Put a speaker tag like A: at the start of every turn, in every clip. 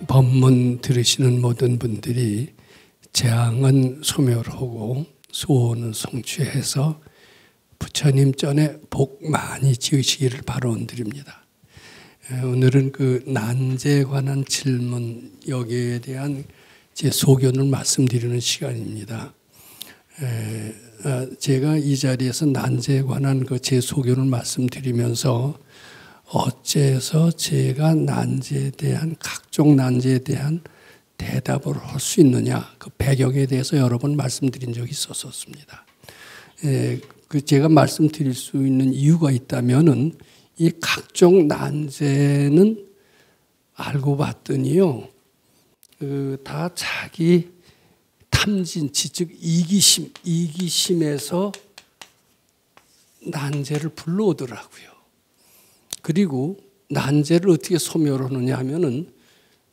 A: 법문 들으시는 모든 분들이 재앙은 소멸하고 소원은 성취해서 부처님 전에 복 많이 지으시기를 바라드립니다. 오늘은 그 난제에 관한 질문, 여기에 대한 제 소견을 말씀드리는 시간입니다. 제가 이 자리에서 난제에 관한 그 제 소견을 말씀드리면서 어째서 제가 난제에 대한, 각종 난제에 대한 대답을 할 수 있느냐, 그 배경에 대해서 여러 번 말씀드린 적이 있었습니다. 그 제가 말씀드릴 수 있는 이유가 있다면은 이 각종 난제는 알고 봤더니요, 다 자기 탐진치, 즉 이기심에서 난제를 불러오더라고요. 그리고 난제를 어떻게 소멸하느냐 하면은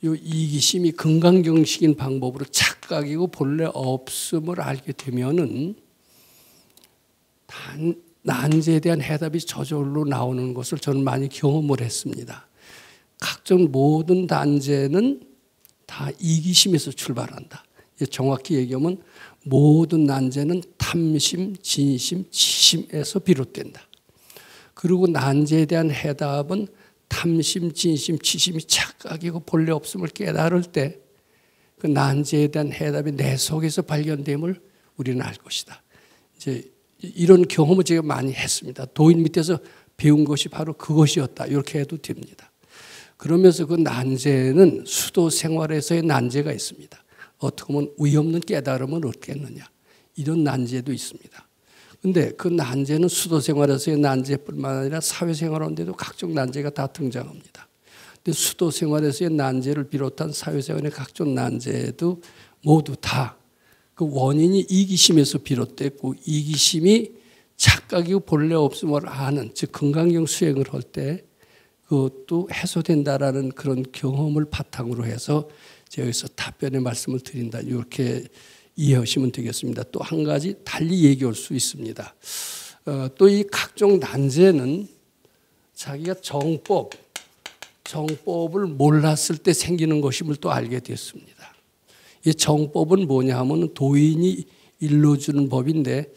A: 이 이기심이 금강경식인 방법으로 착각이고 본래 없음을 알게 되면은 난제에 대한 해답이 저절로 나오는 것을 저는 많이 경험을 했습니다. 각종 모든 난제는 다 이기심에서 출발한다. 정확히 얘기하면 모든 난제는 탐심, 진심, 치심에서 비롯된다. 그리고 난제에 대한 해답은 탐심, 진심, 치심이 착각이고 본래 없음을 깨달을 때 그 난제에 대한 해답이 내 속에서 발견됨을 우리는 알 것이다. 이제 이런 경험을 제가 많이 했습니다. 도인 밑에서 배운 것이 바로 그것이었다. 이렇게 해도 됩니다. 그러면서 그 난제는 수도 생활에서의 난제가 있습니다. 어떻게 보면 의의 없는 깨달음을 얻겠느냐, 이런 난제도 있습니다. 그런데 그 난제는 수도 생활에서의 난제뿐만 아니라 사회생활하는데도 각종 난제가 다 등장합니다. 근데 수도 생활에서의 난제를 비롯한 사회생활의 각종 난제도 모두 다 그 원인이 이기심에서 비롯됐고, 이기심이 착각이고 본래 없음을 아는, 즉 금강경 수행을 할 때 그것도 해소된다라는 그런 경험을 바탕으로 해서 제가 여기서 답변의 말씀을 드린다, 이렇게 이해하시면 되겠습니다. 또 한 가지 달리 얘기할 수 있습니다. 또 이 각종 난제는 자기가 정법을 몰랐을 때 생기는 것임을 또 알게 됐습니다. 이 정법은 뭐냐 하면 도인이 일러주는 법인데,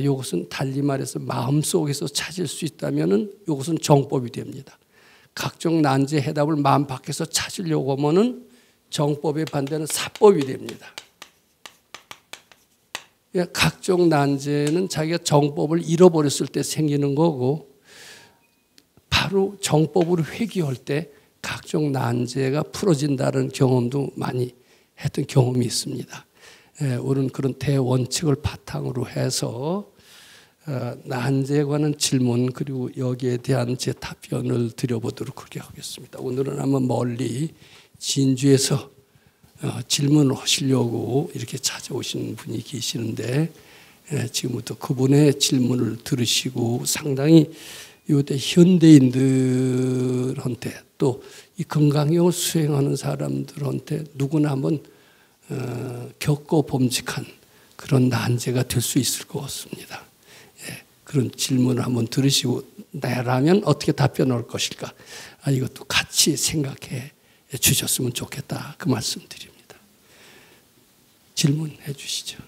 A: 이것은 달리 말해서 마음속에서 찾을 수 있다면 이것은 정법이 됩니다. 각종 난제 해답을 마음 밖에서 찾으려고 하면 정법의 반대는 사법이 됩니다. 각종 난제는 자기가 정법을 잃어버렸을 때 생기는 거고, 바로 정법으로 회귀할 때 각종 난제가 풀어진다는 경험도 많이 했던 경험이 있습니다. 우리는 그런 대원칙을 바탕으로 해서 난제에 관한 질문, 그리고 여기에 대한 제 답변을 드려보도록 그렇게 하겠습니다. 오늘은 한번 멀리 진주에서 질문을 하시려고 이렇게 찾아오신 분이 계시는데, 지금부터 그분의 질문을 들으시고 상당히 요새 현대인들한테 또 이 금강경을 수행하는 사람들한테 누구나 한번 겪고 범직한 그런 난제가 될 수 있을 것 같습니다. 그런 질문을 한번 들으시고 나라면 어떻게 답변할 것일까, 이것도 같이 생각해 주셨으면 좋겠다, 그 말씀드립니다. 질문해 주시죠.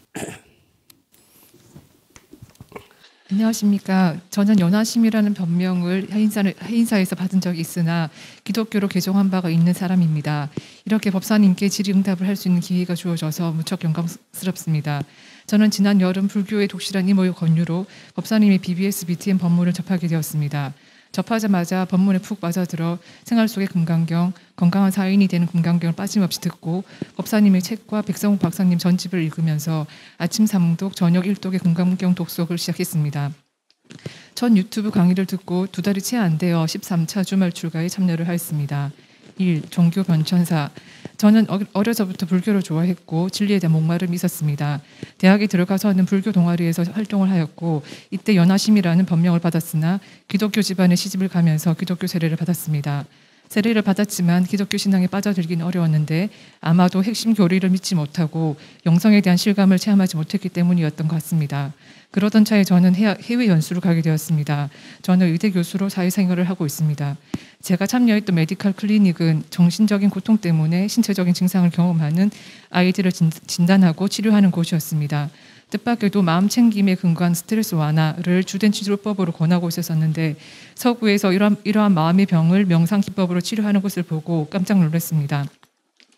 B: 안녕하십니까. 저는 연화심이라는 변명을 해인사에서 받은 적이 있으나 기독교로 개종한 바가 있는 사람입니다. 이렇게 법사님께 질의응답을 할 수 있는 기회가 주어져서 무척 영광스럽습니다. 저는 지난 여름 불교의 독실한 이모의 권유로 법사님의 BBS BTN 법문을 접하게 되었습니다. 접하자마자 법문에 푹 빠져들어 생활 속의 금강경, 건강한 사인이 되는 금강경을 빠짐없이 듣고 법사님의 책과 백성욱 박사님 전집을 읽으면서 아침 3독, 저녁 1독의 금강경 독서를 시작했습니다. 전 유튜브 강의를 듣고 2달이 채 안 되어 13차 주말 출가에 참여를 하였습니다. 1. 종교 변천사. 저는 어려서부터 불교를 좋아했고 진리에 대한 목마름이 있었습니다. 대학에 들어가서는 불교 동아리에서 활동을 하였고 이때 연화심이라는 법명을 받았으나 기독교 집안에 시집을 가면서 기독교 세례를 받았습니다. 세례를 받았지만 기독교 신앙에 빠져들기는 어려웠는데 아마도 핵심 교리를 믿지 못하고 영성에 대한 실감을 체험하지 못했기 때문이었던 것 같습니다. 그러던 차에 저는 해외 연수를 가게 되었습니다. 저는 의대 교수로 사회생활을 하고 있습니다. 제가 참여했던 메디컬 클리닉은 정신적인 고통 때문에 신체적인 증상을 경험하는 아이들을 진단하고 치료하는 곳이었습니다. 뜻밖에도 마음 챙김에 근거한 스트레스 완화를 주된 치료법으로 권하고 있었는데 서구에서 이러한 마음의 병을 명상 기법으로 치료하는 것을 보고 깜짝 놀랐습니다.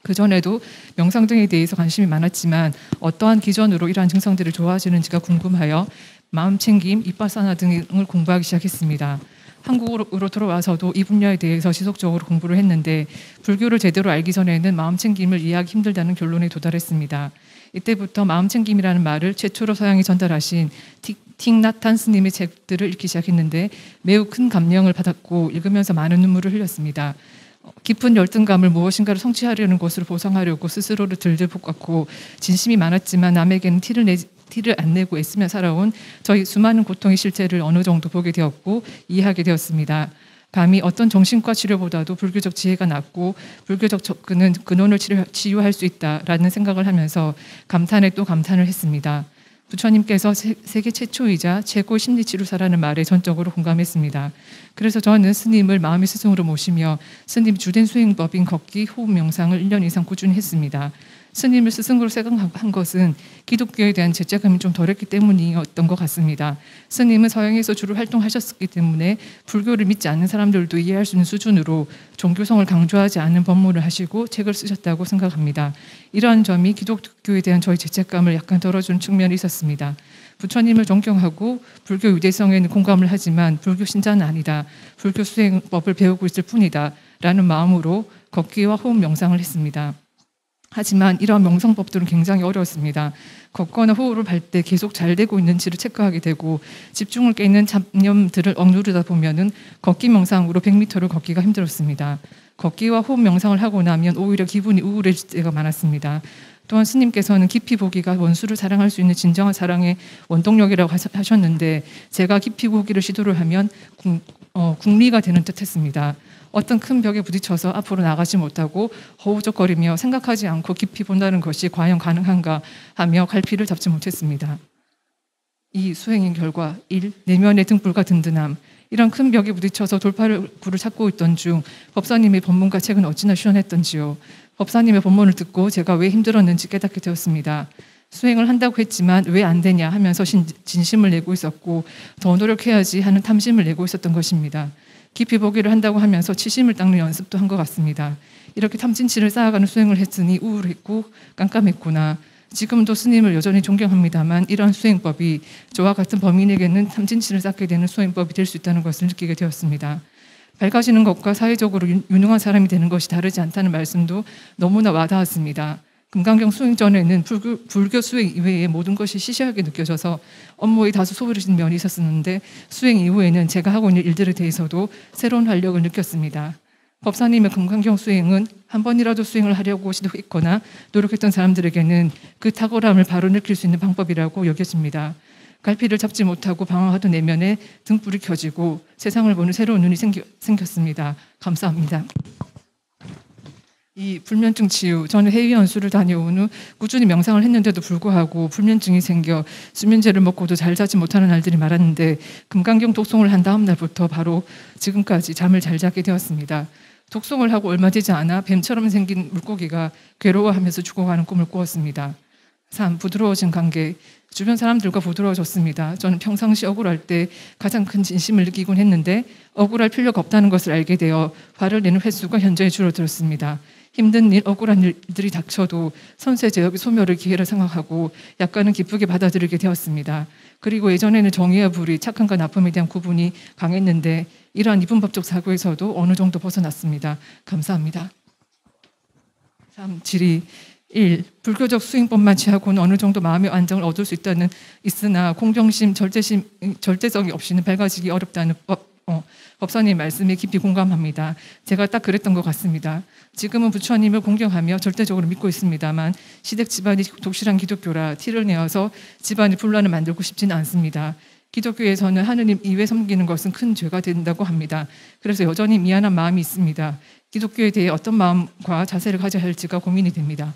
B: 그전에도 명상 등에 대해서 관심이 많았지만 어떠한 기전으로 이러한 증상들을 좋아지는지가 궁금하여 마음챙김, 이빠사나 등을 공부하기 시작했습니다. 한국으로 돌아와서도 이 분야에 대해서 지속적으로 공부를 했는데 불교를 제대로 알기 전에는 마음챙김을 이해하기 힘들다는 결론에 도달했습니다. 이때부터 마음챙김이라는 말을 최초로 서양에 전달하신 틱나탄 스님의 책들을 읽기 시작했는데 매우 큰 감명을 받았고 읽으면서 많은 눈물을 흘렸습니다. 깊은 열등감을 무엇인가를 성취하려는 것으로 보상하려고 스스로를 들들 볶았고 진심이 많았지만 남에게는 티를 안 내고 애쓰며 살아온 저희 수많은 고통의 실체를 어느 정도 보게 되었고 이해하게 되었습니다. 감히 어떤 정신과 치료보다도 불교적 지혜가 낫고 불교적 접근은 근원을 치유할 수 있다라는 생각을 하면서 감탄에 또 감탄을 했습니다. 부처님께서 세계 최초이자 최고 심리치료사라는 말에 전적으로 공감했습니다. 그래서 저는 스님을 마음의 스승으로 모시며 스님 주된 수행법인 걷기, 호흡 명상을 1년 이상 꾸준히 했습니다. 스님을 스승으로 생각한 것은 기독교에 대한 죄책감이 좀 덜했기 때문이었던 것 같습니다. 스님은 서양에서 주로 활동하셨기 때문에 불교를 믿지 않는 사람들도 이해할 수 있는 수준으로 종교성을 강조하지 않는 법문을 하시고 책을 쓰셨다고 생각합니다. 이러한 점이 기독교에 대한 저희 죄책감을 약간 덜어준 측면이 있었습니다. 부처님을 존경하고 불교 유대성에는 공감을 하지만 불교 신자는 아니다. 불교 수행법을 배우고 있을 뿐이다. 라는 마음으로 걷기와 호흡 명상을 했습니다. 하지만 이러한 명상법들은 굉장히 어려웠습니다. 걷거나 호흡을 할 때 계속 잘 되고 있는지를 체크하게 되고 집중을 깨는 잡념들을 억누르다 보면은 걷기 명상으로 100m를 걷기가 힘들었습니다. 걷기와 호흡 명상을 하고 나면 오히려 기분이 우울해질 때가 많았습니다. 또한 스님께서는 깊이 보기가 원수를 사랑할 수 있는 진정한 사랑의 원동력이라고 하셨는데 제가 깊이 보기를 시도를 하면 궁리가 되는 듯 했습니다. 어떤 큰 벽에 부딪혀서 앞으로 나가지 못하고 허우적거리며 생각하지 않고 깊이 본다는 것이 과연 가능한가 하며 갈피를 잡지 못했습니다. 이 수행의 결과 1. 내면의 등불과 든든함. 이런 큰 벽에 부딪혀서 돌파구를 찾고 있던 중 법사님의 법문과 책은 어찌나 시원했던지요. 법사님의 법문을 듣고 제가 왜 힘들었는지 깨닫게 되었습니다. 수행을 한다고 했지만 왜 안 되냐 하면서 진심을 내고 있었고 더 노력해야지 하는 탐심을 내고 있었던 것입니다. 깊이 보기를 한다고 하면서 치심을 닦는 연습도 한 것 같습니다. 이렇게 탐진치를 쌓아가는 수행을 했으니 우울했고 깜깜했구나. 지금도 스님을 여전히 존경합니다만 이런 수행법이 저와 같은 범인에게는 탐진치를 쌓게 되는 수행법이 될 수 있다는 것을 느끼게 되었습니다. 밝아지는 것과 사회적으로 유능한 사람이 되는 것이 다르지 않다는 말씀도 너무나 와닿았습니다. 금강경 수행 전에는 불교 수행 이외의 모든 것이 시시하게 느껴져서 업무에 다소 소홀해진 면이 있었는데 수행 이후에는 제가 하고 있는 일들에 대해서도 새로운 활력을 느꼈습니다. 법사님의 금강경 수행은 한 번이라도 수행을 하려고 시도했거나 노력했던 사람들에게는 그 탁월함을 바로 느낄 수 있는 방법이라고 여겨집니다. 갈피를 잡지 못하고 방황하던 내면에 등불이 켜지고 세상을 보는 새로운 눈이 생겼습니다. 감사합니다. 이 불면증 치유, 저는 해외 연수를 다녀온 후 꾸준히 명상을 했는데도 불구하고 불면증이 생겨 수면제를 먹고도 잘 자지 못하는 날들이 많았는데 금강경 독송을 한 다음 날부터 바로 지금까지 잠을 잘 자게 되었습니다. 독송을 하고 얼마 되지 않아 뱀처럼 생긴 물고기가 괴로워하면서 죽어가는 꿈을 꾸었습니다. 3. 부드러워진 관계. 주변 사람들과 부드러워졌습니다. 저는 평상시 억울할 때 가장 큰 진심을 느끼곤 했는데 억울할 필요가 없다는 것을 알게 되어 화를 내는 횟수가 현저히 줄어들었습니다. 힘든 일, 억울한 일들이 닥쳐도 선세제협의 소멸의 기회를 생각하고 약간은 기쁘게 받아들이게 되었습니다. 그리고 예전에는 정의와 불의, 착함과 나쁨에 대한 구분이 강했는데 이러한 이분법적 사고에서도 어느 정도 벗어났습니다. 감사합니다. 3. 질의. 1. 불교적 수행법만 취하고는 어느 정도 마음의 안정을 얻을 수 있으나 공정심, 절대성이 없이는 밝아지기 어렵다는 법사님 말씀에 깊이 공감합니다. 제가 딱 그랬던 것 같습니다. 지금은 부처님을 공경하며 절대적으로 믿고 있습니다만 시댁 집안이 독실한 기독교라 티를 내어서 집안의 분란을 만들고 싶지는 않습니다. 기독교에서는 하느님 이외 섬기는 것은 큰 죄가 된다고 합니다. 그래서 여전히 미안한 마음이 있습니다. 기독교에 대해 어떤 마음과 자세를 가져야 할지가 고민이 됩니다.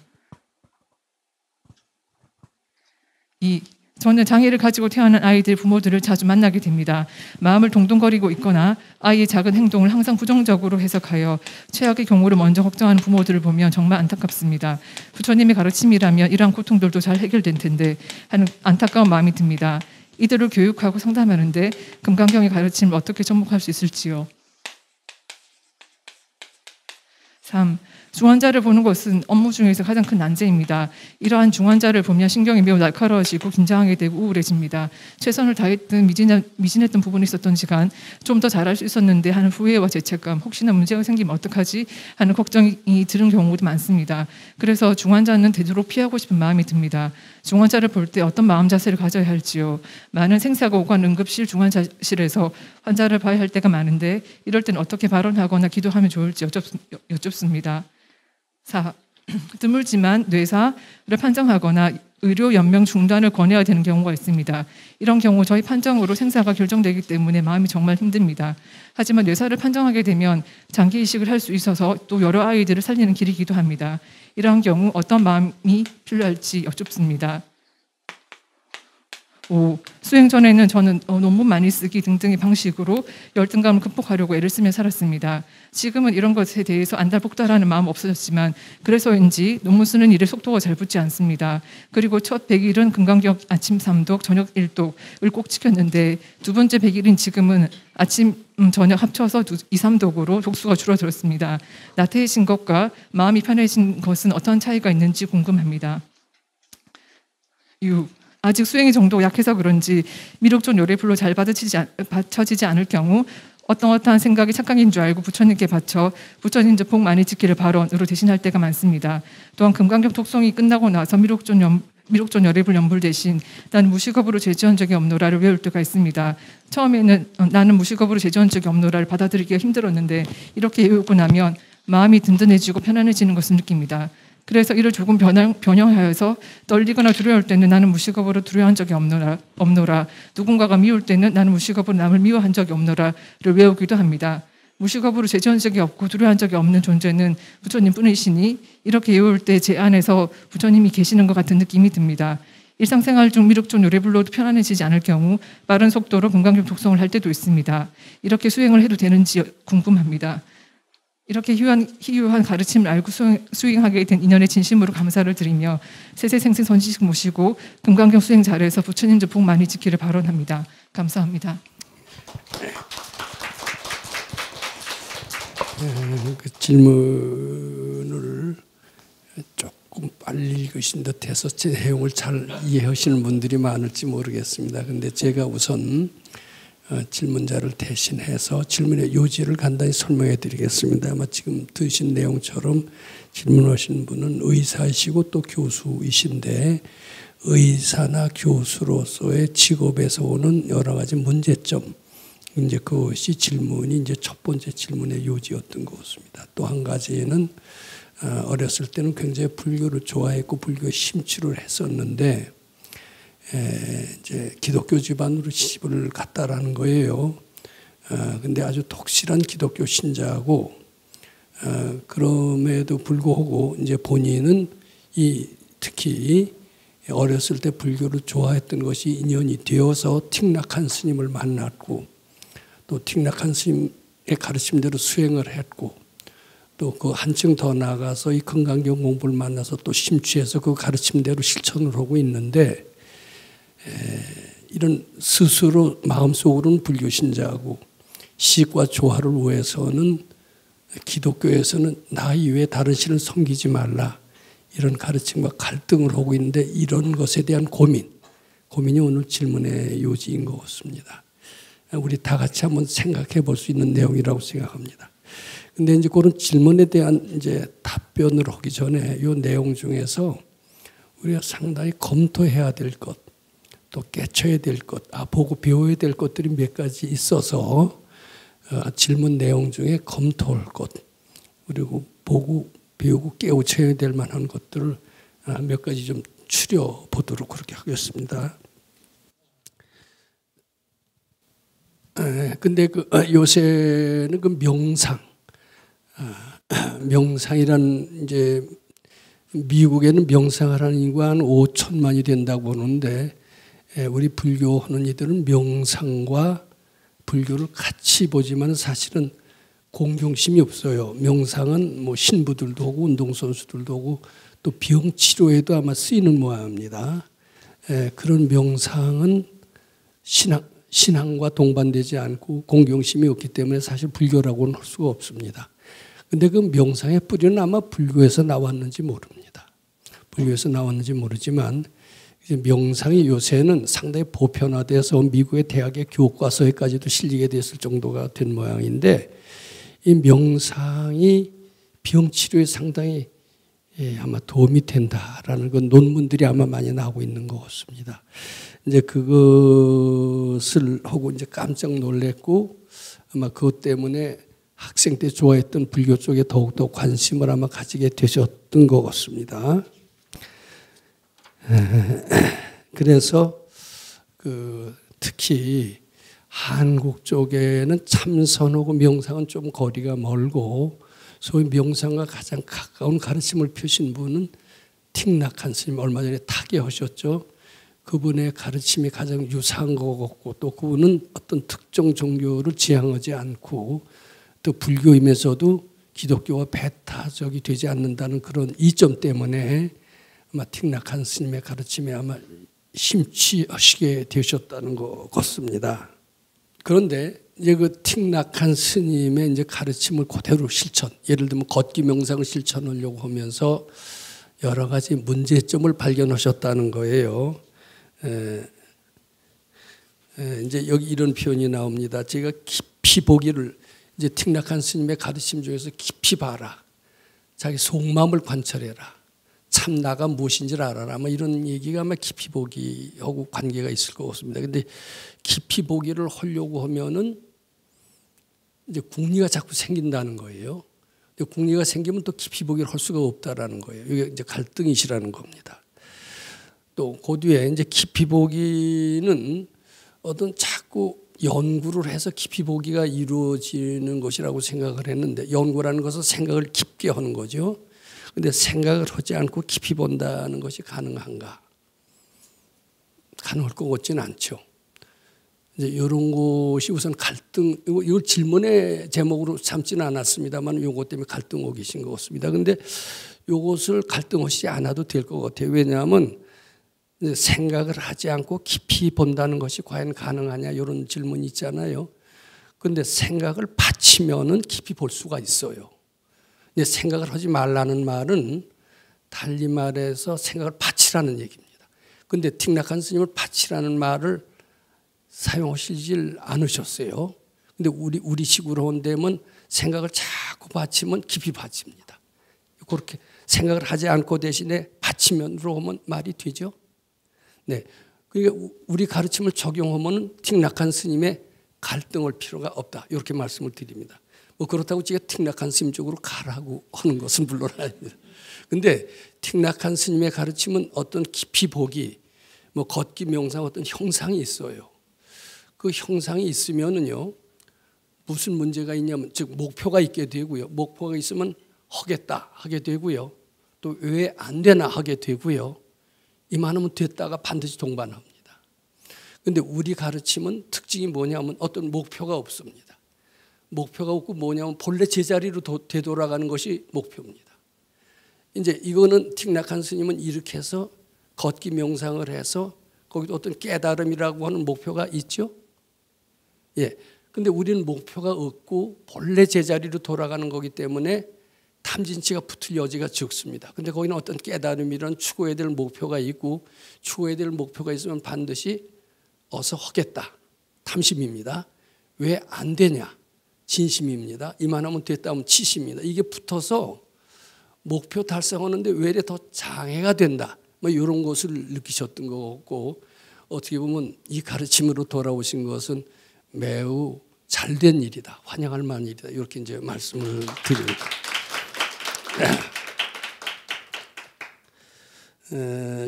B: 저는 장애를 가지고 태어난 아이들 부모들을 자주 만나게 됩니다. 마음을 동동거리고 있거나 아이의 작은 행동을 항상 부정적으로 해석하여 최악의 경우를 먼저 걱정하는 부모들을 보면 정말 안타깝습니다. 부처님의 가르침이라면 이러한 고통들도 잘 해결될 텐데 하는 안타까운 마음이 듭니다. 이들을 교육하고 상담하는데 금강경의 가르침을 어떻게 접목할 수 있을지요. 3. 중환자를 보는 것은 업무 중에서 가장 큰 난제입니다. 이러한 중환자를 보면 신경이 매우 날카로워지고 긴장하게 되고 우울해집니다. 최선을 다했던 미진했던 부분이 있었던 시간 좀 더 잘할 수 있었는데 하는 후회와 죄책감, 혹시나 문제가 생기면 어떡하지 하는 걱정이 드는 경우도 많습니다. 그래서 중환자는 되도록 피하고 싶은 마음이 듭니다. 중환자를 볼 때 어떤 마음 자세를 가져야 할지요. 많은 생사가 오간 응급실 중환자실에서 환자를 봐야 할 때가 많은데 이럴 때는 어떻게 발언하거나 기도하면 좋을지 여쭙습니다. 4. 드물지만 뇌사를 판정하거나 의료 연명 중단을 권해야 되는 경우가 있습니다. 이런 경우 저희 판정으로 생사가 결정되기 때문에 마음이 정말 힘듭니다. 하지만 뇌사를 판정하게 되면 장기 이식을 할 수 있어서 또 여러 아이들을 살리는 길이기도 합니다. 이러한 경우 어떤 마음이 필요할지 여쭙습니다. 5. 수행 전에는 저는 논문 많이 쓰기 등등의 방식으로 열등감을 극복하려고 애를 쓰며 살았습니다. 지금은 이런 것에 대해서 안달복달하는 마음 없어졌지만 그래서인지 논문 쓰는 일에 속도가 잘 붙지 않습니다. 그리고 첫 100일은 금강경 아침 3독, 저녁 1독을 꼭 지켰는데 두 번째 100일인 지금은 아침, 저녁 합쳐서 2, 3독으로 독수가 줄어들었습니다. 나태해진 것과 마음이 편해진 것은 어떤 차이가 있는지 궁금합니다. 6. 아직 수행의 정도가 약해서 그런지 미륵존 요래불로 잘 받쳐지지 않을 경우 어떠한 생각이 착각인 줄 알고 부처님께 바쳐 부처님 저 복 많이 지키를 발언으로 대신할 때가 많습니다. 또한 금강경 독송이 끝나고 나서 미륵존 열애불 연불 대신 나는 무식업으로 제지한 적이 없노라를 외울 때가 있습니다. 처음에는 나는 무식업으로 제지한 적이 없노라를 받아들이기가 힘들었는데 이렇게 외우고 나면 마음이 든든해지고 편안해지는 것을 느낍니다. 그래서 이를 조금 변형하여서 떨리거나 두려울 때는 나는 무식업으로 두려워한 적이 없노라. 누군가가 미울 때는 나는 무식업으로 남을 미워한 적이 없노라를 외우기도 합니다. 무식업으로 제지한 적이 없고 두려워한 적이 없는 존재는 부처님뿐이시니 이렇게 외울 때 제 안에서 부처님이 계시는 것 같은 느낌이 듭니다. 일상생활 중 미륵존 요래불로도 편안해지지 않을 경우 빠른 속도로 금강경 독송을 할 때도 있습니다. 이렇게 수행을 해도 되는지 궁금합니다. 이렇게 희유한 가르침을 알고 수행하게 된 인연에 진심으로 감사를 드리며 세세생생 선지식 모시고 금강경 수행 잘해서 부처님 복 많이 지키를 발언합니다. 감사합니다.
A: 그 질문을 조금 빨리 읽으신 듯해서 제 내용을 잘 이해하시는 분들이 많을지 모르겠습니다. 그런데 제가 우선 질문자를 대신해서 질문의 요지를 간단히 설명해 드리겠습니다. 아마 지금 들으신 내용처럼 질문하신 분은 의사이시고 또 교수이신데 의사나 교수로서의 직업에서 오는 여러 가지 문제점, 이제 그것이 질문이 이제 첫 번째 질문의 요지였던 것 같습니다. 또 한 가지는 어렸을 때는 굉장히 불교를 좋아했고 불교에 심취를 했었는데 이제 기독교 집안으로 시집을 갔다라는 거예요. 근데 아주 독실한 기독교 신자고 그럼에도 불구하고 이제 본인은 특히 어렸을 때 불교를 좋아했던 것이 인연이 되어서 틱낙한 스님을 만났고 또 틱낙한 스님의 가르침대로 수행을 했고 또 그 한층 더 나아가서 이 금강경 공부를 만나서 또 심취해서 그 가르침대로 실천을 하고 있는데 이런 스스로 마음속으로는 불교 신자하고 시익과 조화를 위해서는 기독교에서는 나 이외에 다른 신을 섬기지 말라 이런 가르침과 갈등을 하고 있는데 이런 것에 대한 고민이 오늘 질문의 요지인 것 같습니다. 우리 다 같이 한번 생각해 볼 수 있는 내용이라고 생각합니다. 근데 이제 그런 질문에 대한 이제 답변을 하기 전에 이 내용 중에서 우리가 상당히 검토해야 될 것, 또 깨쳐야 될 것, 보고 배워야 될 것들이 몇 가지 있어서 질문 내용 중에 검토할 것, 그리고 보고 배우고 깨우쳐야 될 만한 것들을 몇 가지 좀 추려 보도록 그렇게 하겠습니다. 근데 요새는 명상이란 이제 미국에는 명상하는 인구가 한 5천만이 된다고 보는데 우리 불교 하는 이들은 명상과 불교를 같이 보지만 사실은 공경심이 없어요. 명상은 뭐 신부들도 하고 운동선수들도 하고 또 병치료에도 아마 쓰이는 모양입니다. 그런 명상은 신앙과 동반되지 않고 공경심이 없기 때문에 사실 불교라고는 할 수가 없습니다. 근데 그 명상의 뿌리는 아마 불교에서 나왔는지 모릅니다. 불교에서 나왔는지 모르지만 명상이 요새는 상당히 보편화돼서 미국의 대학의 교과서에까지도 실리게 됐을 정도가 된 모양인데 이 명상이 병치료에 상당히 아마 도움이 된다라는 그 논문들이 아마 많이 나오고 있는 것 같습니다. 이제 그것을 하고 이제 깜짝 놀랐고 아마 그것 때문에 학생 때 좋아했던 불교 쪽에 더욱더 관심을 아마 가지게 되셨던 것 같습니다. 그래서 특히 한국 쪽에는 참선하고 명상은 좀 거리가 멀고 소위 명상과 가장 가까운 가르침을 펴신 분은 틱낙한 스님 얼마 전에 타계하셨죠. 그분의 가르침이 가장 유사한 것 같고 또 그분은 어떤 특정 종교를 지향하지 않고 또 불교임에서도 기독교와 배타적이 되지 않는다는 그런 이점 때문에 아마 틱낙한 스님의 가르침에 아마 심취하시게 되셨다는 것 같습니다. 그런데 이제 그 틱낙한 스님의 이제 가르침을 그대로 실천, 예를 들면 걷기 명상을 실천하려고 하면서 여러 가지 문제점을 발견하셨다는 거예요. 이제 여기 이런 표현이 나옵니다. 제가 깊이 보기를 이제 틱낙한 스님의 가르침 중에서 깊이 봐라. 자기 속마음을 관찰해라. 참 나가 무엇인지를 알아라. 뭐 이런 얘기가 아마 깊이 보기하고 관계가 있을 것 같습니다. 근데 깊이 보기를 하려고 하면은 이제 궁리가 자꾸 생긴다는 거예요. 근데 궁리가 생기면 또 깊이 보기를 할 수가 없다라는 거예요. 이게 이제 갈등이시라는 겁니다. 또 그 뒤에 이제 깊이 보기는 어떤 자꾸 연구를 해서 깊이 보기가 이루어지는 것이라고 생각을 했는데 연구라는 것은 생각을 깊게 하는 거죠. 그런데 생각을 하지 않고 깊이 본다는 것이 가능한가? 가능할 것 같지는 않죠. 이제 이런 것이 우선 갈등, 이걸 질문의 제목으로 삼지는 않았습니다만 이것 때문에 갈등하고 계신 것 같습니다. 그런데 이것을 갈등하시지 않아도 될 것 같아요. 왜냐하면 생각을 하지 않고 깊이 본다는 것이 과연 가능하냐 이런 질문이 있잖아요. 그런데 생각을 바치면은 깊이 볼 수가 있어요. 근데 생각을 하지 말라는 말은 달리 말해서 생각을 바치라는 얘기입니다. 그런데 틱낙한 스님은 바치라는 말을 사용하시질 않으셨어요. 근데 우리식으로 온다면 생각을 자꾸 바치면 깊이 바칩니다. 그렇게 생각을 하지 않고 대신에 바치면으로 하면 말이 되죠. 네, 그러니까 우리 가르침을 적용하면 틱낙한 스님의 갈등할 필요가 없다. 이렇게 말씀을 드립니다. 뭐 그렇다고 제가 틱낙한 스님 쪽으로 가라고 하는 것은 물론 아닙니다. 그런데 틱낙한 스님의 가르침은 어떤 깊이 보기, 뭐 걷기 명상 어떤 형상이 있어요. 그 형상이 있으면은요 무슨 문제가 있냐면 즉 목표가 있게 되고요. 목표가 있으면 하겠다 하게 되고요. 또 왜 안 되나 하게 되고요. 이만하면 됐다가 반드시 동반합니다. 그런데 우리 가르침은 특징이 뭐냐면 어떤 목표가 없습니다. 목표가 없고 뭐냐면 본래 제자리로 되돌아가는 것이 목표입니다. 이제 이거는 틱낙한 스님은 이렇게 해서 걷기 명상을 해서 거기도 어떤 깨달음이라고 하는 목표가 있죠. 예. 근데 우리는 목표가 없고 본래 제자리로 돌아가는 거기 때문에 탐진치가 붙을 여지가 적습니다. 근데 거기는 어떤 깨달음이란 추구해야 될 목표가 있고 추구해야 될 목표가 있으면 반드시 어서 하겠다. 탐심입니다. 왜 안 되냐? 진심입니다. 이만하면 됐다 하면 치심입니다. 이게 붙어서 목표 달성하는데 왜 이래 더 장애가 된다. 뭐 이런 것을 느끼셨던 것 같고 어떻게 보면 이 가르침으로 돌아오신 것은 매우 잘된 일이다. 환영할 만한 일이다. 이렇게 이제 말씀을 드립니다.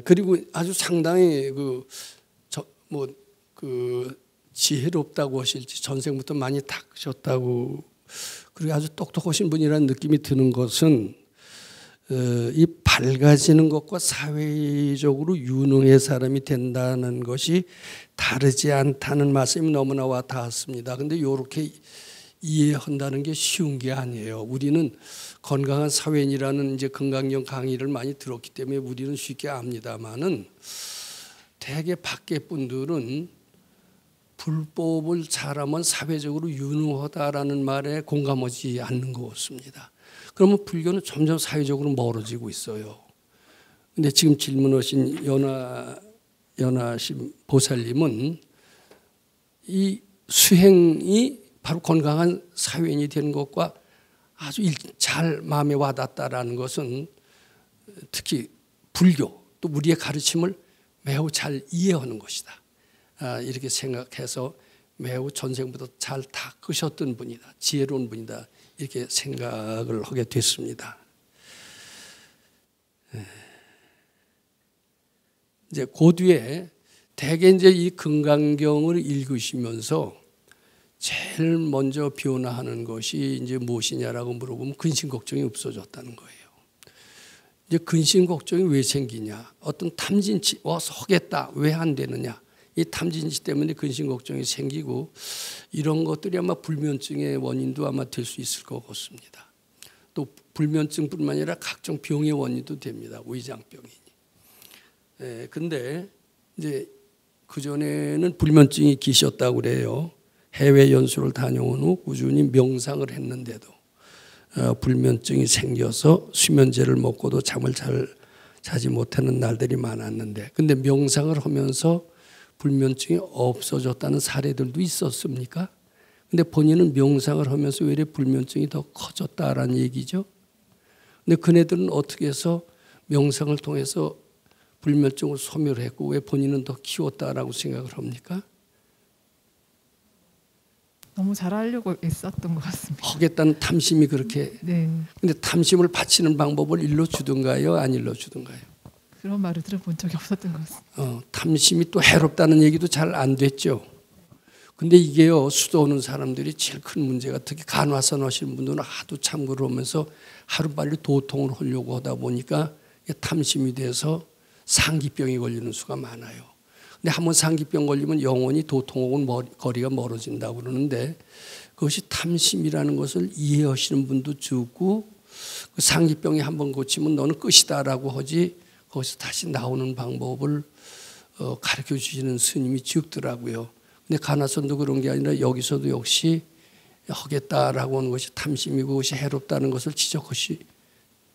A: 그리고 아주 상당히 지혜롭다고 하실지 전생부터 많이 닦으셨다고 그리고 아주 똑똑하신 분이라는 느낌이 드는 것은 이 밝아지는 것과 사회적으로 유능의 사람이 된다는 것이 다르지 않다는 말씀이 너무나 와 닿았습니다. 그런데 이렇게 이해한다는 게 쉬운 게 아니에요. 우리는 건강한 사회인이라는 이제 건강경 강의를 많이 들었기 때문에 우리는 쉽게 압니다만은 대개 밖에 분들은 불법을 잘하면 사회적으로 유능하다라는 말에 공감하지 않는 것 같습니다. 그러면 불교는 점점 사회적으로 멀어지고 있어요. 근데 지금 질문하신 연하신 보살님은 이 수행이 바로 건강한 사회인이 되는 것과 아주 잘 마음에 와닿다라는 것은 특히 불교 또 우리의 가르침을 매우 잘 이해하는 것이다. 이렇게 생각해서 매우 전생부터 잘 닦으셨던 분이다. 지혜로운 분이다. 이렇게 생각을 하게 됐습니다. 이제 그 뒤에 대개 이제 이 금강경을 읽으시면서 제일 먼저 변화하는 것이 이제 무엇이냐라고 물어보면 근심 걱정이 없어졌다는 거예요. 이제 근심 걱정이 왜 생기냐? 어떤 탐진치 와서 하겠다 왜 안 되느냐? 이 탐진치 때문에 근심 걱정이 생기고 이런 것들이 아마 불면증의 원인도 아마 될 수 있을 것 같습니다. 또 불면증뿐만 아니라 각종 병의 원인도 됩니다. 위장병이니. 근데 이제 그 전에는 불면증이 기셨다고 그래요. 해외 연수를 다녀온 후 꾸준히 명상을 했는데도 불면증이 생겨서 수면제를 먹고도 잠을 잘 자지 못하는 날들이 많았는데, 근데 명상을 하면서 불면증이 없어졌다는 사례들도 있었습니까? 근데 본인은 명상을 하면서 왜 이렇게 불면증이 더 커졌다라는 얘기죠. 근데 그네들은 어떻게 해서 명상을 통해서 불면증을 소멸했고 왜 본인은 더 키웠다라고 생각을 합니까?
B: 너무 잘하려고 애썼던 것 같습니다.
A: 하겠다는 탐심이 그렇게.
B: 네.
A: 근데 탐심을 바치는 방법을 일러주든가요? 안 일러주든가요?
B: 그런 말을 들어본 적이 없었던 것 같습니다.
A: 탐심이 또 해롭다는 얘기도 잘 안 됐죠. 근데 이게요, 수도 오는 사람들이 제일 큰 문제가 특히 간화선 하시는 분들은 하도 참고를 하면서 하루빨리 도통을 하려고 하다 보니까 탐심이 돼서 상기병이 걸리는 수가 많아요. 근데 한번 상기병 걸리면 영원히 도통하고는 거리가 멀어진다고 그러는데 그것이 탐심이라는 것을 이해하시는 분도 적고 그 상기병이 한번 고치면 너는 끝이다라고 하지 거기서 다시 나오는 방법을 가르쳐 주시는 스님이 적더라고요. 근데 간화선도 그런 게 아니라 여기서도 역시 하겠다라고 하는 것이 탐심이고 그것이 해롭다는 것을 지적하시.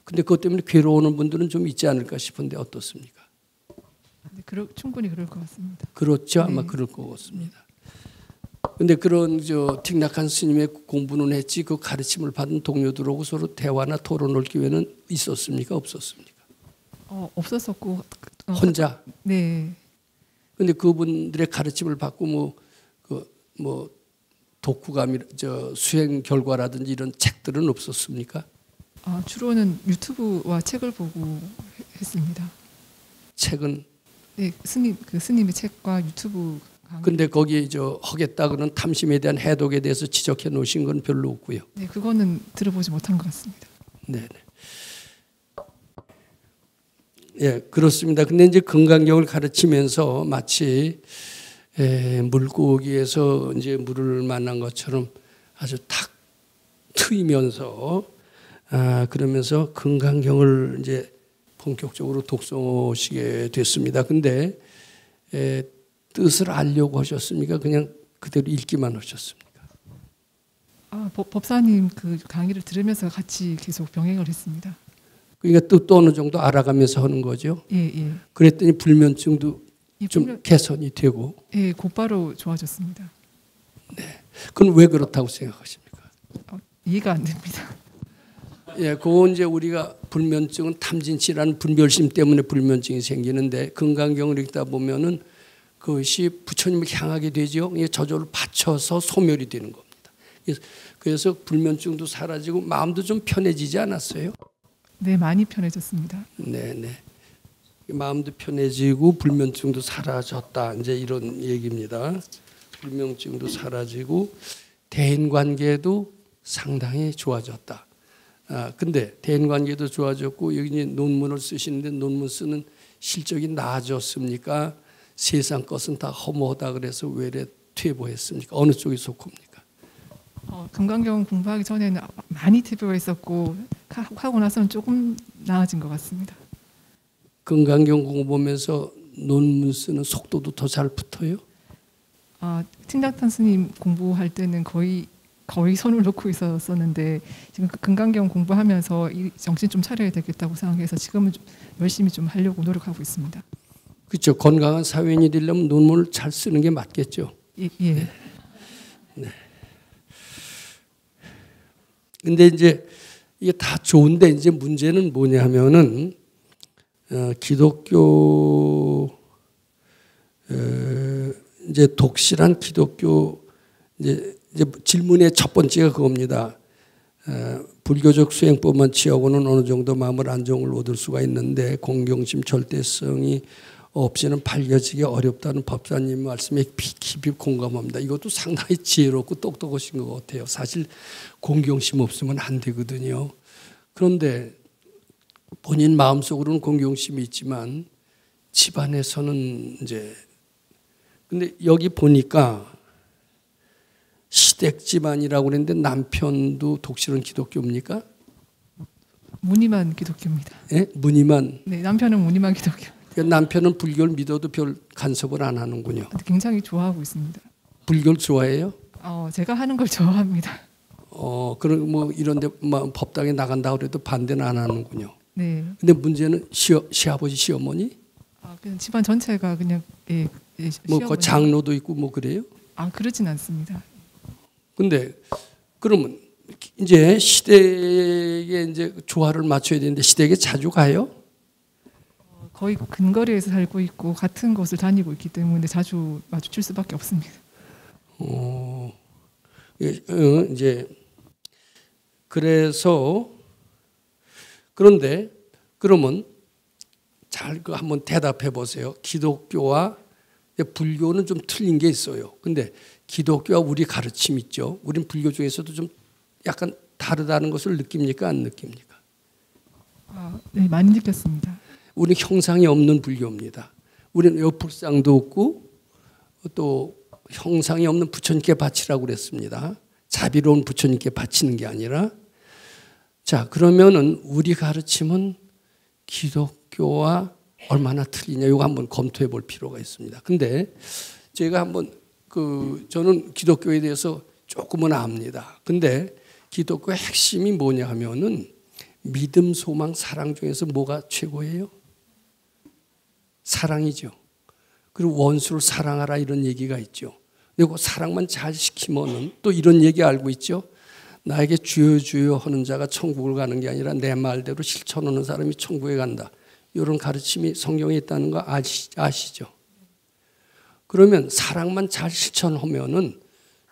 A: 근데 그것 때문에 괴로워하는 분들은 좀 있지 않을까 싶은데 어떻습니까?
B: 네, 충분히 그럴 것 같습니다.
A: 그렇죠. 아마
B: 네.
A: 그럴 것 같습니다. 근데 그런 틱낙한 스님의 공부는 했지 그 가르침을 받은 동료들하고 서로 대화나 토론할 기회는 있었습니까? 없었습니까?
B: 없었었고
A: 혼자.
B: 네.
A: 근데 그분들의 가르침을 받고 독후감 수행 결과라든지 이런 책들은 없었습니까?
B: 주로는 유튜브와 책을 보고 했습니다.
A: 책은
B: 네, 스님의 책과 유튜브 강의.
A: 근데 거기에 하겠다 그런 탐심에 대한 해독에 대해서 지적해 놓으신 건 별로 없고요.
B: 네, 그거는 들어보지 못한 것 같습니다.
A: 네. 예, 그렇습니다. 근데 이제 건강경을 가르치면서 마치 물고기에서 이제 물을 만난 것처럼 아주 탁 트이면서 그러면서 건강경을 이제 본격적으로 독서하시게 됐습니다. 근데 뜻을 알려고 하셨습니까? 그냥 그대로 읽기만 하셨습니까?
B: 법사님 그 강의를 들으면서 같이 계속 병행을 했습니다.
A: 그러니까 뜻도 어느 정도 알아가면서 하는 거죠.
B: 예.
A: 그랬더니 불면증도 좀 개선이 되고.
B: 예, 곧바로 좋아졌습니다.
A: 네. 그건 왜 그렇다고 생각하십니까?
B: 이해가 안 됩니다.
A: 예, 그건 이제 우리가 불면증은 탐진치라는 분별심 때문에 불면증이 생기는데 건강경을 읽다 보면은 그것이 부처님을 향하게 되죠. 저절로 받쳐서 소멸이 되는 겁니다. 그래서 불면증도 사라지고 마음도 좀 편해지지 않았어요?
B: 네, 많이 편해졌습니다.
A: 네. 마음도 편해지고 불면증도 사라졌다. 이제 이런 얘기입니다. 불면증도 사라지고 대인관계도 상당히 좋아졌다. 근데 대인관계도 좋아졌고 여기 이제 논문을 쓰시는데 논문 쓰는 실적이 나아졌습니까? 세상 것은 다 허무하다 그래서 왜 이래 퇴보했습니까? 어느 쪽에 속합니까?
B: 금강경 공부하기 전에는 많이 퇴보했었고 하고 나서는 조금 나아진 것 같습니다.
A: 금강경 공부하면서 논문 쓰는 속도도 더 잘 붙어요?
B: 틴닥탄 스님 공부할 때는 거의 손을 놓고 있었는데 지금 금강경 공부하면서 이 정신 좀 차려야 되겠다고 생각해서 지금은 좀 열심히 좀 하려고 노력하고 있습니다.
A: 그렇죠. 건강한 사회인이 되려면 논문을 잘 쓰는 게 맞겠죠.
B: 예.
A: 네. 근데 이제 이게 다 좋은데 이제 문제는 뭐냐면은 기독교 이제 독실한 기독교 이제 질문의 첫 번째가 그겁니다. 불교적 수행법만 취하고는 어느 정도 마음을 안정을 얻을 수가 있는데 공경심 절대성이 없이는 밝혀지기 어렵다는 법사님 말씀에 깊이 공감합니다. 이것도 상당히 지혜롭고 똑똑하신 것 같아요. 사실 공경심 없으면 안 되거든요. 그런데 본인 마음속으로는 공경심이 있지만 집안에서는 이제 근데 여기 보니까 시댁 집안이라고 그랬는데 남편도 독실한 기독교입니까?
B: 무늬만 기독교입니다.
A: 예? 무늬만.
B: 네, 남편은 무늬만 기독교.
A: 남편은 불교를 믿어도 별 간섭을 안 하는군요.
B: 굉장히 좋아하고 있습니다.
A: 불교를 좋아해요?
B: 제가 하는 걸 좋아합니다.
A: 그런 뭐 이런데 법당에 나간다 그래도 반대는 안 하는군요.
B: 네.
A: 근데 문제는 시아버지 시어머니?
B: 그냥 집안 전체가 그냥
A: 뭐 그 장로도 있고 뭐 그래요?
B: 그렇진 않습니다.
A: 근데 그러면 이제 시댁에 이제 조화를 맞춰야 되는데 시댁에 자주 가요?
B: 거의 근거리에서 살고 있고 같은 곳을 다니고 있기 때문에 자주 마주칠 수밖에 없습니다.
A: 이제 그래서 그런데 그러면 잘 한번 대답해 보세요. 기독교와 불교는 좀 틀린 게 있어요. 근데 기독교와 우리 가르침 있죠. 우린 불교 중에서도 좀 약간 다르다는 것을 느낍니까? 안 느낍니까?
B: 네, 많이 느꼈습니다.
A: 우리는 형상이 없는 불교입니다. 우리는 불상도 없고 또 형상이 없는 부처님께 바치라고 그랬습니다. 자비로운 부처님께 바치는 게 아니라 자 그러면은 우리 가르침은 기독교와 얼마나 틀리냐 이거 한번 검토해 볼 필요가 있습니다. 근데 제가 한번 저는 기독교에 대해서 조금은 압니다. 근데 기독교의 핵심이 뭐냐 하면은 믿음, 소망, 사랑 중에서 뭐가 최고예요? 사랑이죠. 그리고 원수를 사랑하라 이런 얘기가 있죠. 그리고 사랑만 잘 시키면은 또 이런 얘기 알고 있죠. 나에게 주여 주여 하는 자가 천국을 가는 게 아니라 내 말대로 실천하는 사람이 천국에 간다. 이런 가르침이 성경에 있다는 거 아시죠? 그러면 사랑만 잘 실천하면은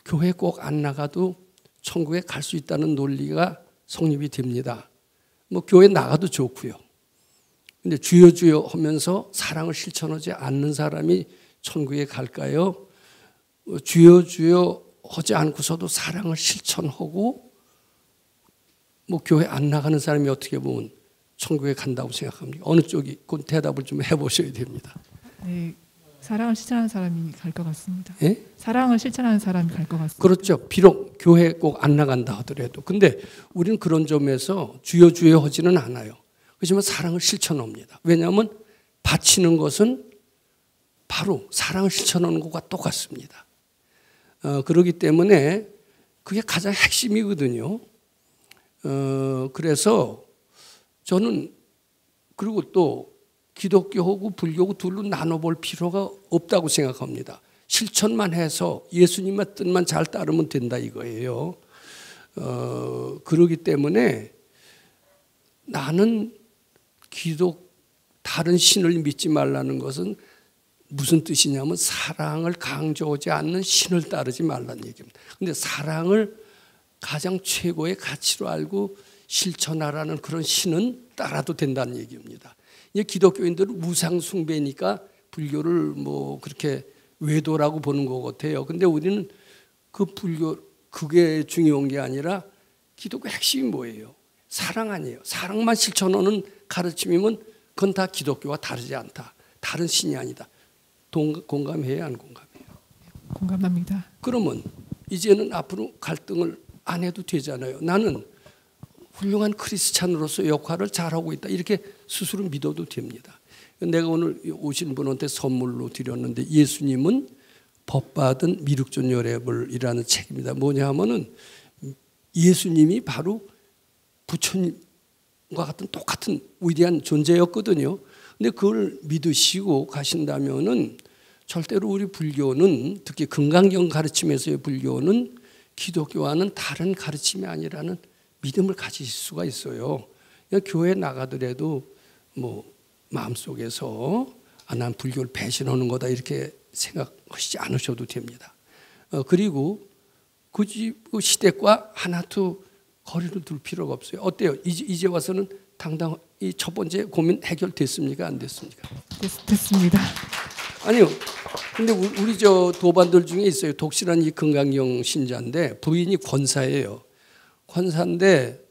A: 교회 꼭 안 나가도 천국에 갈 수 있다는 논리가 성립이 됩니다. 뭐 교회 나가도 좋고요. 근데 주여 주여 하면서 사랑을 실천하지 않는 사람이 천국에 갈까요? 주여 주여 하지 않고서도 사랑을 실천하고 뭐 교회 안 나가는 사람이 어떻게 보면 천국에 간다고 생각합니까? 어느 쪽이 그 대답을 좀 해보셔야 됩니다.
B: 네, 사랑을 실천하는 사람이 갈 것 같습니다.
A: 예?
B: 사랑을 실천하는 사람이 갈 것 같습니다.
A: 그렇죠. 비록 교회 꼭 안 나간다 하더라도. 근데 우리는 그런 점에서 주여 주여 하지는 않아요. 그렇지만 사랑을 실천합니다. 왜냐하면 바치는 것은 바로 사랑을 실천하는 것과 똑같습니다. 그렇기 때문에 그게 가장 핵심이거든요. 그래서 저는 그리고 또 기독교하고 불교하고 둘로 나눠볼 필요가 없다고 생각합니다. 실천만 해서 예수님의 뜻만 잘 따르면 된다 이거예요. 그렇기 때문에 나는 다른 신을 믿지 말라는 것은 무슨 뜻이냐면 사랑을 강조하지 않는 신을 따르지 말라는 얘기입니다. 그런데 사랑을 가장 최고의 가치로 알고 실천하라는 그런 신은 따라도 된다는 얘기입니다. 기독교인들은 우상 숭배니까 불교를 뭐 그렇게 외도라고 보는 것 같아요. 근데 우리는 그 불교 그게 중요한 게 아니라 기독교 핵심이 뭐예요? 사랑 아니에요. 사랑만 실천하는 가르침이면 그건 다 기독교와 다르지 않다. 다른 신이 아니다. 공감해야 안 공감해요?
B: 공감합니다.
A: 그러면 이제는 앞으로 갈등을 안 해도 되잖아요. 나는 훌륭한 크리스찬으로서 역할을 잘하고 있다. 이렇게 스스로 믿어도 됩니다. 내가 오늘 오신 분한테 선물로 드렸는데 예수님은 법받은 미륵존 여레벌이라는 책입니다. 뭐냐 하면은 예수님이 바로 부처님과 같은 똑같은 위대한 존재였거든요. 근데 그걸 믿으시고 가신다면은 절대로 우리 불교는 특히 금강경 가르침에서의 불교는 기독교와는 다른 가르침이 아니라는 믿음을 가지실 수가 있어요. 교회 나가더라도 뭐 마음속에서 난 불교를 배신하는 거다 이렇게 생각하시지 않으셔도 됩니다. 그리고 굳이 그 시댁과 하나도 거리를 둘 필요가 없어요. 어때요? 이제 와서는 당당 이 첫 번째 고민 해결됐습니까? 안 됐습니까?
B: 됐습니다.
A: 아니요. 근데 우리 저 도반들 중에 있어요. 독실한 이 금강경 신자인데 부인이 권사예요. 권사인데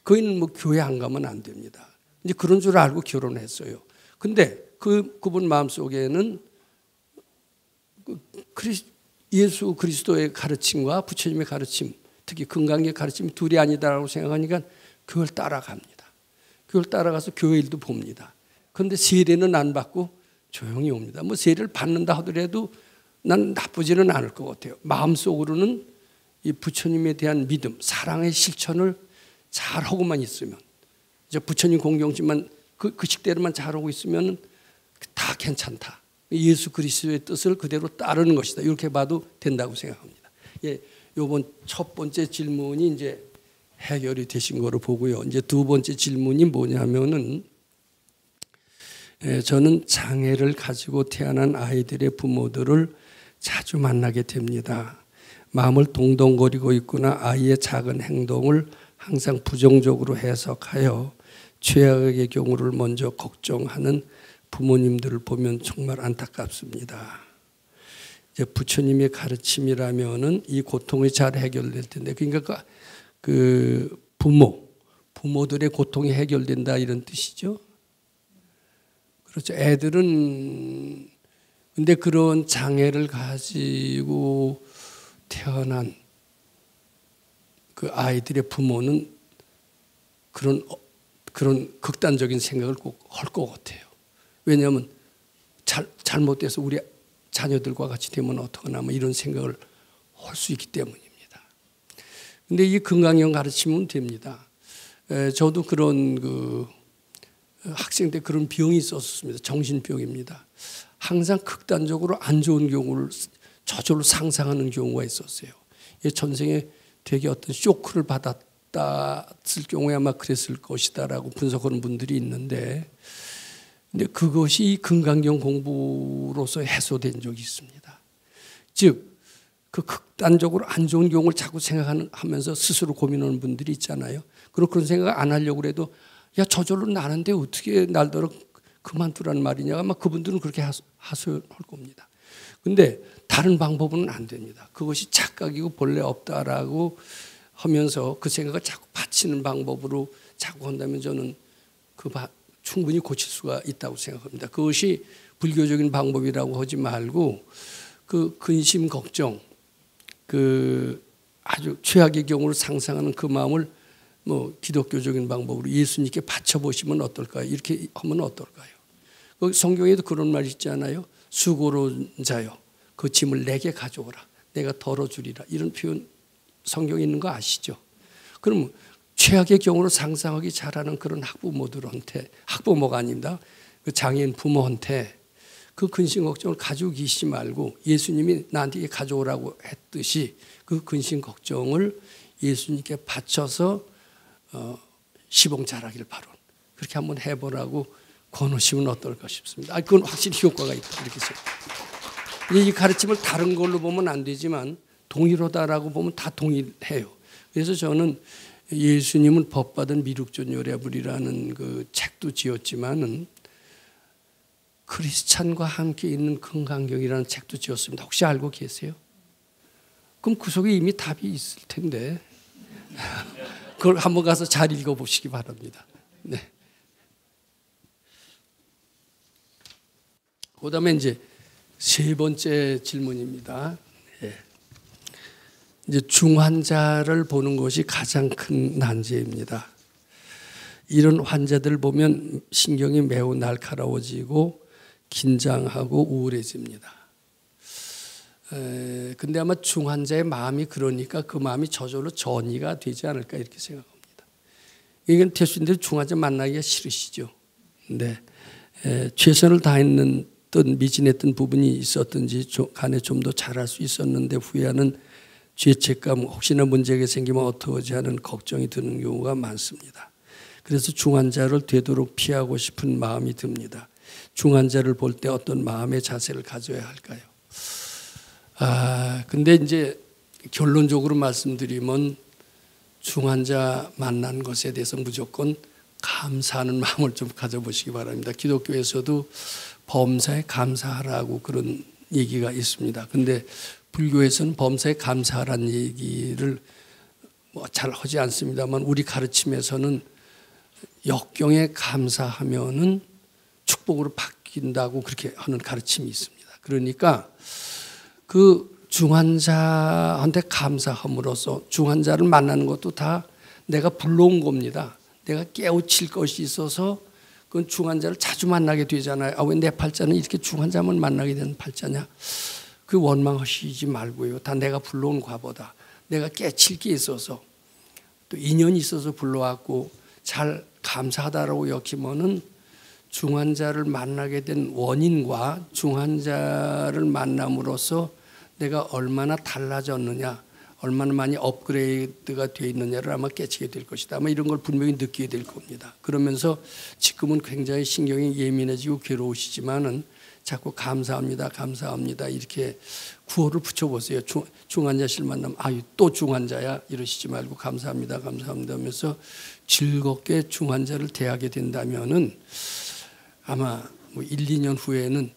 A: 그는 뭐 교회 안 가면 안 됩니다. 이제 그런 줄 알고 결혼했어요. 근데 그분 마음속에는 예수 그리스도의 가르침과 부처님의 가르침, 특히 금강경 가르침이 둘이 아니다라고 생각하니까 교회를 따라갑니다. 교회를 따라가서 교회 일도 봅니다. 그런데 세례는 안 받고 조용히 옵니다. 뭐 세례를 받는다 하더라도 난 나쁘지는 않을 것 같아요. 마음속으로는 이 부처님에 대한 믿음, 사랑의 실천을 잘하고만 있으면, 이제 부처님 공경심만 그 식대로만 잘하고 있으면 다 괜찮다. 예수 그리스도의 뜻을 그대로 따르는 것이다. 이렇게 봐도 된다고 생각합니다. 예, 이번 첫 번째 질문이 이제 해결이 되신 거로 보고요. 이제 두 번째 질문이 뭐냐면은 저는 장애를 가지고 태어난 아이들의 부모들을 자주 만나게 됩니다. 마음을 동동거리고 있거나 아이의 작은 행동을 항상 부정적으로 해석하여 최악의 경우를 먼저 걱정하는 부모님들을 보면 정말 안타깝습니다. 이제 부처님의 가르침이라면은 이 고통이 잘 해결될 텐데, 그러니까 그 부모들의 고통이 해결된다 이런 뜻이죠. 그렇죠. 애들은 근데 그런 장애를 가지고 태어난 그 아이들의 부모는 그런 극단적인 생각을 꼭 할 것 같아요. 왜냐하면 잘못돼서 우리 자녀들과 같이 되면 어떡하나 뭐 이런 생각을 할 수 있기 때문입니다. 근데 이 금강경 가르치면 됩니다. 저도 그런 그 학생 때 그런 병이 있었습니다. 정신병입니다. 항상 극단적으로 안 좋은 경우를 저절로 상상하는 경우가 있었어요. 전생에 되게 어떤 쇼크를 받았을 경우에 아마 그랬을 것이다라고 분석하는 분들이 있는데, 근데 그것이 금강경 공부로서 해소된 적이 있습니다. 즉, 그 극단적으로 안 좋은 경우를 자꾸 생각하면서 스스로 고민하는 분들이 있잖아요. 그런 생각 안 하려고 해도 야 저절로 나는데 어떻게 날더러 그만두라는 말이냐. 아마 그분들은 그렇게 하소연할 겁니다. 근데 다른 방법은 안 됩니다. 그것이 착각이고 본래 없다라고 하면서 그 생각을 자꾸 바치는 방법으로 자꾸 한다면 저는 충분히 고칠 수가 있다고 생각합니다. 그것이 불교적인 방법이라고 하지 말고 그 근심 걱정, 그 아주 최악의 경우를 상상하는 그 마음을 뭐 기독교적인 방법으로 예수님께 바쳐보시면 어떨까요? 이렇게 하면 어떨까요? 성경에도 그런 말이 있잖아요. 수고로운 자여 그 짐을 내게 가져오라. 내가 덜어주리라. 이런 표현 성경에 있는 거 아시죠? 그럼 최악의 경우를 상상하기 잘하는 그런 학부모가 아닙니다. 그 장애인 부모한테 그 근심 걱정을 가지고 계시지 말고 예수님이 나한테 가져오라고 했듯이 그 근심 걱정을 예수님께 바쳐서 시봉 잘하길 바론. 그렇게 한번 해보라고 권하시면 어떨까 싶습니다. 그건 확실히 효과가 있다. 이렇게 생각합니다. 이 가르침을 다른 걸로 보면 안 되지만 동일하다라고 보면 다 동일해요. 그래서 저는 예수님은 법받은 미륵존 요레불이라는 그 책도 지었지만은 크리스찬과 함께 있는 금강경이라는 책도 지었습니다. 혹시 알고 계세요? 그럼 그 속에 이미 답이 있을 텐데 그걸 한번 가서 잘 읽어보시기 바랍니다. 네. 그다음에 이제 세 번째 질문입니다. 네. 이제 중환자를 보는 것이 가장 큰 난제입니다. 이런 환자들 보면 신경이 매우 날카로워지고 긴장하고 우울해집니다. 근데 아마 중환자의 마음이 그러니까 그 마음이 저절로 전이가 되지 않을까 이렇게 생각합니다. 이건 대수님들 중환자 만나기가 싫으시죠. 근데 최선을 다했는 듯 미진했던 부분이 있었든지 간에 좀 더 잘할 수 있었는데 후회하는 죄책감, 혹시나 문제가 생기면 어떡하지 하는 걱정이 드는 경우가 많습니다. 그래서 중환자를 되도록 피하고 싶은 마음이 듭니다. 중환자를 볼 때 어떤 마음의 자세를 가져야 할까요? 근데 이제 결론적으로 말씀드리면 중환자 만난 것에 대해서 무조건 감사하는 마음을 좀 가져보시기 바랍니다. 기독교에서도 범사에 감사하라고 그런 얘기가 있습니다. 근데 불교에서는 범사에 감사하라는 얘기를 잘 하지 않습니다만 우리 가르침에서는 역경에 감사하면은 축복으로 바뀐다고 그렇게 하는 가르침이 있습니다. 그러니까 그 중환자한테 감사함으로써 중환자를 만나는 것도 다 내가 불러온 겁니다. 내가 깨우칠 것이 있어서 그건 중환자를 자주 만나게 되잖아요. 왜 내 팔자는 이렇게 중환자만 만나게 되는 팔자냐? 그 원망하시지 말고요. 다 내가 불러온 과보다 내가 깨칠 게 있어서 또 인연이 있어서 불러왔고 잘 감사하다라고 여기면은 중환자를 만나게 된 원인과 중환자를 만남으로써 내가 얼마나 달라졌느냐, 얼마나 많이 업그레이드가 되어 있느냐를 아마 깨치게 될 것이다. 아마 이런 걸 분명히 느끼게 될 겁니다. 그러면서 지금은 굉장히 신경이 예민해지고 괴로우시지만은 자꾸 감사합니다, 감사합니다 이렇게 구호를 붙여보세요. 중환자실 만나면 또 중환자야 이러시지 말고 감사합니다, 감사합니다 하면서 즐겁게 중환자를 대하게 된다면은 아마 1, 2년 후에는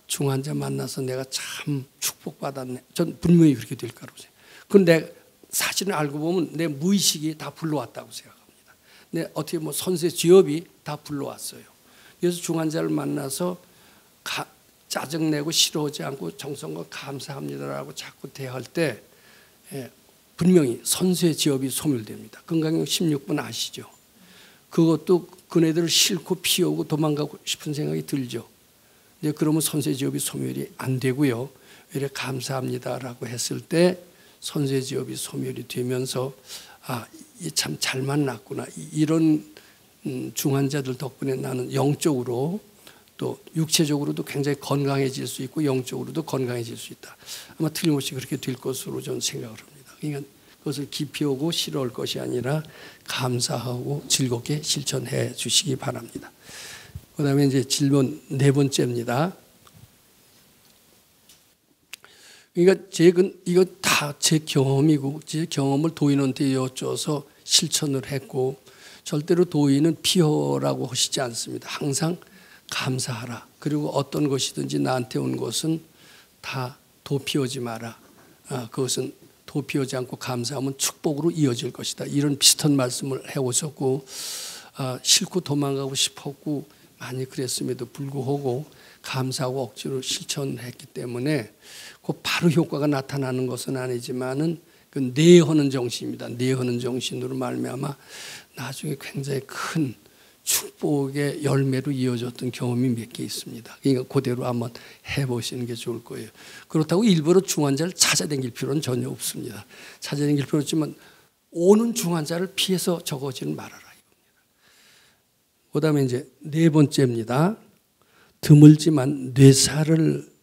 A: 중환자 만나서 내가 참 축복받았네. 전 분명히 그렇게 될 거라고 생각해요. 그런데 사실은 알고 보면 내 무의식이 다 불러왔다고 생각합니다. 내 어떻게 선세 지업이 다 불러왔어요. 그래서 중환자를 만나서 짜증내고 싫어하지 않고 정성과 감사합니다라고 자꾸 대할 때 분명히 선세 지업이 소멸됩니다. 건강경 16번 아시죠? 그것도 그네들을 싫고 피하고 도망가고 싶은 생각이 들죠. 그러면 선세지업이 소멸이 안 되고요. 이렇게 감사합니다라고 했을 때 선세지업이 소멸이 되면서 참 잘 만났구나. 이런 중환자들 덕분에 나는 영적으로 또 육체적으로도 굉장히 건강해질 수 있고 영적으로도 건강해질 수 있다. 아마 틀림없이 그렇게 될 것으로 저는 생각을 합니다. 그러니까 그것을 기피하고 싫어할 것이 아니라 감사하고 즐겁게 실천해 주시기 바랍니다. 그 다음에 이제 질문 네 번째입니다. 그러니까 이거 다 제 경험이고 제 경험을 도인한테 여쭤서 실천을 했고 절대로 도인은 피하라고 하시지 않습니다. 항상 감사하라. 그리고 어떤 것이든지 나한테 온 것은 다 도피하지 마라. 그것은 도피하지 않고 감사하면 축복으로 이어질 것이다. 이런 비슷한 말씀을 해오셨고 싫고 도망가고 싶었고 많이 그랬음에도 불구하고 감사하고 억지로 실천했기 때문에 그 바로 효과가 나타나는 것은 아니지만은 그 내하는 정신입니다. 내하는 정신으로 말미암아 나중에 굉장히 큰 축복의 열매로 이어졌던 경험이 몇 개 있습니다. 그러니까 그대로 한번 해보시는 게 좋을 거예요. 그렇다고 일부러 중환자를 찾아다닐 필요는 전혀 없습니다. 찾아다닐 필요 없지만 오는 중환자를 피해서 적어지는 말아라 이겁니다. 그다음에 이제 네 번째입니다. 드물지만 뇌살을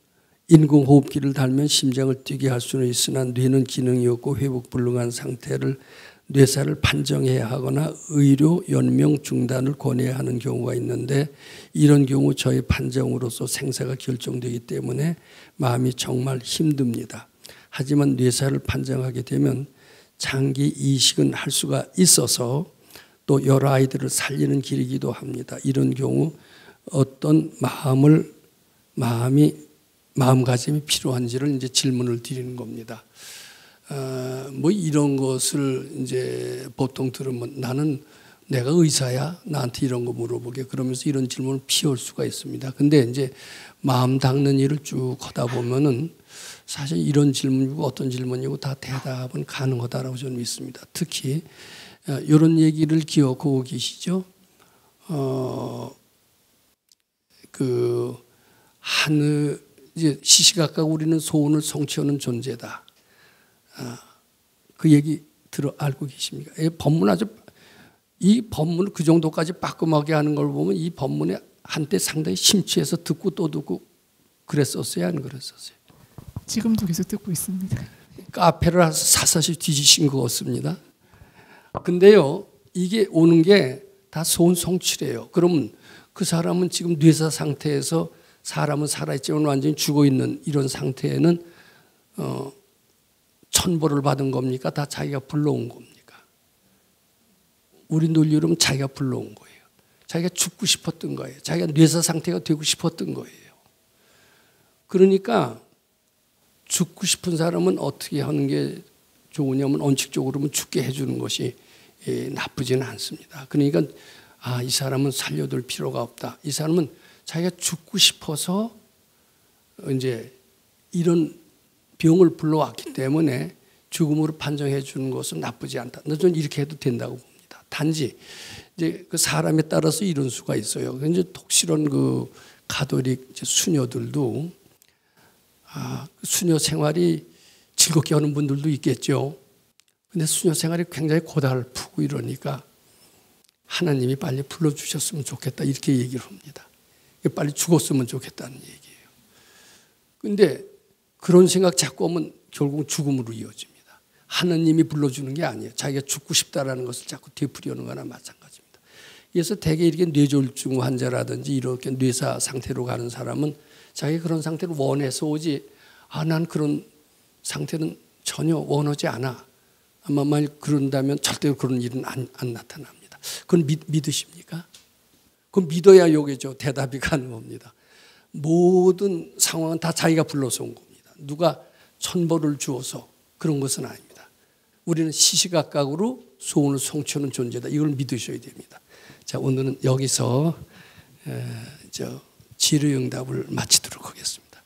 A: 인공호흡기를 달면 심장을 뛰게 할 수는 있으나 뇌는 기능이 없고 회복 불능한 상태를 뇌살을 판정해야 하거나 의료 연명 중단을 권해야 하는 경우가 있는데 이런 경우 저의 판정으로서 생사가 결정되기 때문에 마음이 정말 힘듭니다. 하지만 뇌살을 판정하게 되면 장기 이식은 할 수가 있어서 또 여러 아이들을 살리는 길이기도 합니다. 이런 경우 어떤 마음가짐이 필요한지를 이제 질문을 드리는 겁니다. 뭐 이런 것을 이제 보통 들으면 나는 내가 의사야? 나한테 이런 거 물어보게. 그러면서 이런 질문을 피할 수가 있습니다. 근데 이제 마음 닦는 일을 쭉 하다 보면은 사실 이런 질문이고 어떤 질문이고 다 대답은 가능하다라고 저는 믿습니다. 특히 이런 얘기를 기억하고 계시죠? 하늘 이제 시시각각 우리는 소원을 성취하는 존재다. 그 얘기 알고 계십니까? 이 법문 그 정도까지 빠끔하게 하는 걸 보면 이 법문에 한때 상당히 심취해서 듣고 또 듣고 그랬었어요, 안 그랬었어요?
B: 지금도 계속 듣고 있습니다.
A: 카페를 사사시 뒤지신 것 같습니다. 근데요, 이게 오는 게 다 소원 성취래요. 그러면 그 사람은 지금 뇌사 상태에서 사람은 살아있지만 완전히 죽어 있는 이런 상태에는 천벌을 받은 겁니까? 다 자기가 불러온 겁니까? 우리 논리로는 자기가 불러온 거예요. 자기가 죽고 싶었던 거예요. 자기가 뇌사 상태가 되고 싶었던 거예요. 그러니까 죽고 싶은 사람은 어떻게 하는 게 좋으냐면 원칙적으로는 죽게 해주는 것이 나쁘지는 않습니다. 그러니까 이 사람은 살려둘 필요가 없다. 이 사람은 자기가 죽고 싶어서 이제 이런 병을 불러왔기 때문에 죽음으로 판정해 주는 것은 나쁘지 않다. 저는 이렇게 해도 된다고 봅니다. 단지 이제 그 사람에 따라서 이런 수가 있어요. 이제 독실한 그 가톨릭 수녀들도 수녀 생활이 즐겁게 하는 분들도 있겠죠. 근데 수녀 생활이 굉장히 고달프고 이러니까 하나님이 빨리 불러주셨으면 좋겠다 이렇게 얘기를 합니다. 빨리 죽었으면 좋겠다는 얘기예요. 근데 그런 생각 자꾸 하면 결국 죽음으로 이어집니다. 하나님이 불러주는 게 아니에요. 자기가 죽고 싶다라는 것을 자꾸 되풀이하는 거나 마찬가지입니다. 그래서 대개 이렇게 뇌졸중 환자라든지 이렇게 뇌사 상태로 가는 사람은 자기가 그런 상태를 원해서 오지 난 그런 상태는 전혀 원하지 않아. 아마 만약 그런다면 절대로 그런 일은 안 나타납니다. 그건 믿으십니까? 그건 믿어야 요게죠. 대답이 가능합니다. 모든 상황은 다 자기가 불러서 온 겁니다. 누가 천벌을 주어서 그런 것은 아닙니다. 우리는 시시각각으로 소원을 성취하는 존재다. 이걸 믿으셔야 됩니다. 자, 오늘은 여기서 질의응답을 마치도록 하겠습니다.